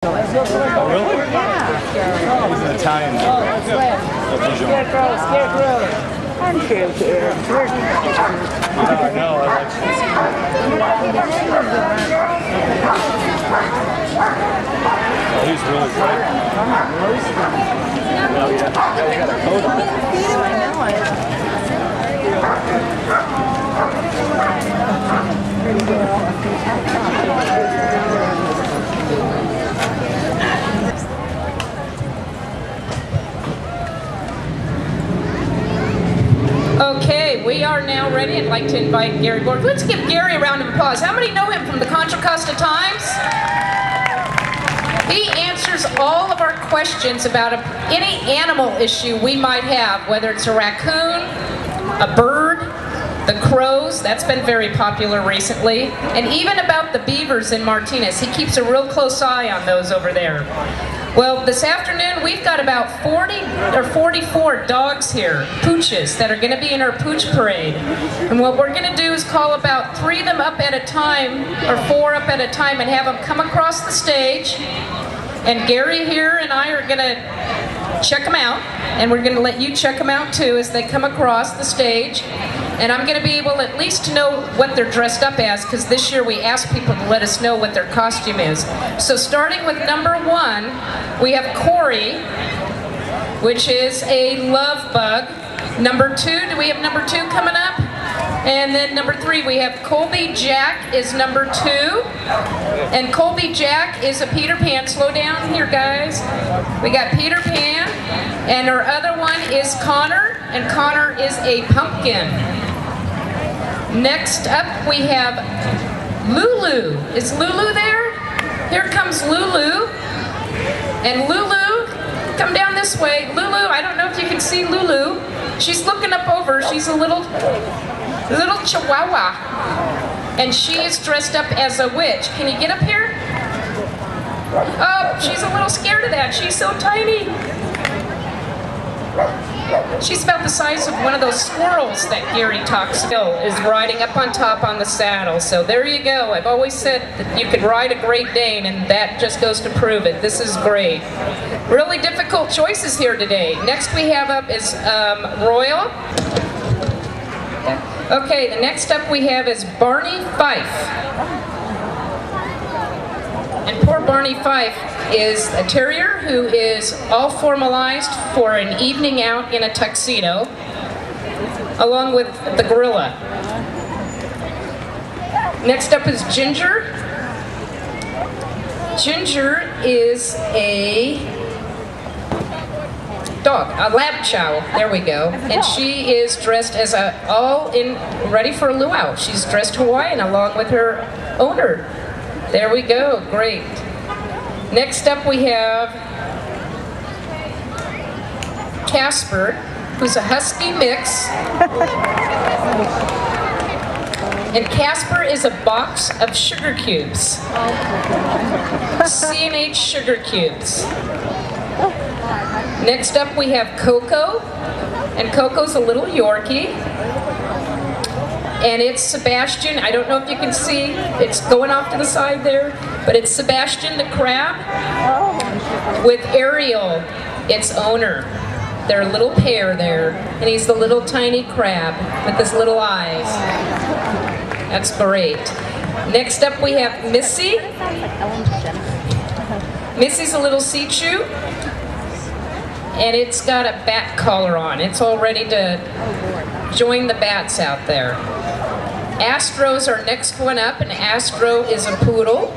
Oh, really? Yeah. He's an Italian. Scarecrow. I'm scared. I know. Oh, he's really great. Oh, yeah. Yeah, he got a coat on. Pretty girl. Okay, we are now ready. I'd like to invite Gary Borg. Let's give Gary a round of applause. How many know him from the Contra Costa Times? He answers all of our questions about any animal issue we might have, whether it's a raccoon, a bird, the crows, that's been very popular recently, and even about the beavers in Martinez. He keeps a real close eye on those over there. Well, this afternoon we've got about 40 or 44 dogs here, pooches, that are going to be in our pooch parade. And what we're going to do is call about 3 of them up at a time, or 4 up at a time, and have them come across the stage. And Gary here and I are going to check them out, and we're going to let you check them out too as they come across the stage. And I'm going to be able at least to know what they're dressed up as, because this year we asked people to let us know what their costume is. So starting with number 1, we have Corey, which is a love bug. Number 2, do we have number 2 coming up? And then number 3, we have Colby Jack is number 2. And Colby Jack is a Peter Pan. Slow down here, guys. We got Peter Pan. And our other one is Connor. And Connor is a pumpkin. Next up, we have Lulu. Is Lulu there? Here comes Lulu. And Lulu, come down this way. Lulu, I don't know if you can see Lulu. She's looking up over. She's a little chihuahua. And she is dressed up as a witch. Can you get up here? Oh, she's a little scared of that. She's so tiny. She's about the size of one of those squirrels that Gary talks about, is riding up on top on the saddle. So there you go. I've always said that you could ride a Great Dane, and that just goes to prove it. This is great. Really difficult choices here today. Next we have up is Royal. Okay, the next up we have is Barney Fife. And poor Barney Fife is a terrier who is all formalized for an evening out in a tuxedo, along with the gorilla. Next up is Ginger. Ginger is a dog, a lab chow, there we go. And she is dressed as ready for a luau. She's dressed Hawaiian along with her owner. There we go, great. Next up we have Casper, who's a husky mix. And Casper is a box of sugar cubes. C&H sugar cubes. Next up we have Coco, and Coco's a little Yorkie. And it's Sebastian. I don't know if you can see, it's going off to the side there, but it's Sebastian the crab with Ariel, its owner. They're a little pair there, and he's the little tiny crab with his little eyes. That's great. Next up we have Missy. Missy's a little sea chew, and it's got a bat collar on. It's all ready to join the bats out there. Astro's our next one up, and Astro is a poodle.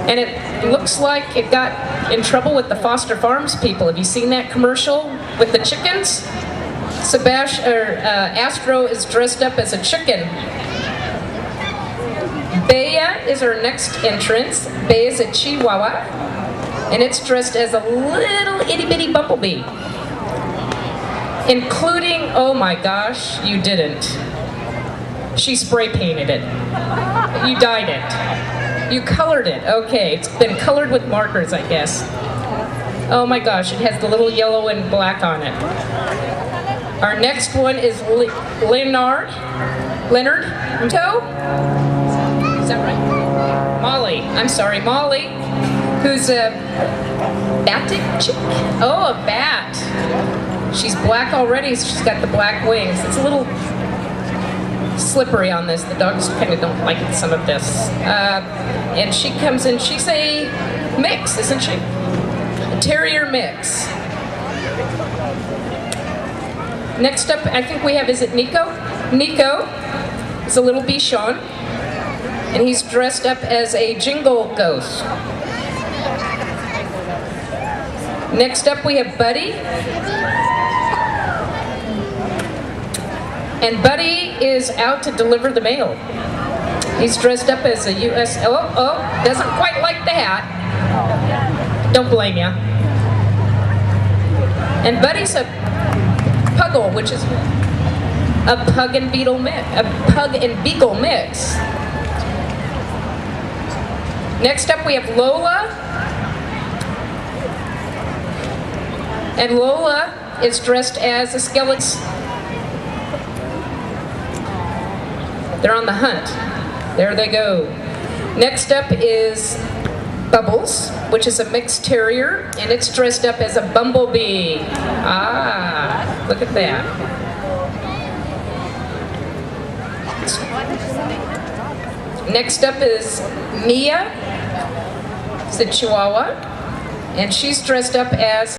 And it looks like it got in trouble with the Foster Farms people. Have you seen that commercial with the chickens? Astro is dressed up as a chicken. Bea is our next entrance. Bea is a Chihuahua, and it's dressed as a little itty-bitty bumblebee. Including, oh my gosh, you didn't. She spray painted it. You dyed it. You colored it. Okay, it's been colored with markers, I guess. Oh my gosh, it has the little yellow and black on it. Our next one is Leonard Toe. Is that right? Molly. I'm sorry, Molly, who's a batic chick. Oh, a bat. She's black already, so she's got the black wings. It's a little slippery on this. The dogs kind of don't like some of this. And she comes in, she's a mix, isn't she? A terrier mix. Next up, I think we have, is it Nico? Nico is a little Bichon, and he's dressed up as a jingle ghost. Next up, we have Buddy. And Buddy is out to deliver the mail. He's dressed up as a U.S. Doesn't quite like the hat. Don't blame ya. And Buddy's a puggle, which is a pug and beagle mix. Next up, we have Lola. And Lola is dressed as a skeleton. They're on the hunt. There they go. Next up is Bubbles, which is a mixed terrier, and it's dressed up as a bumblebee. Ah, look at that. Next up is Mia, it's a Chihuahua, and she's dressed up as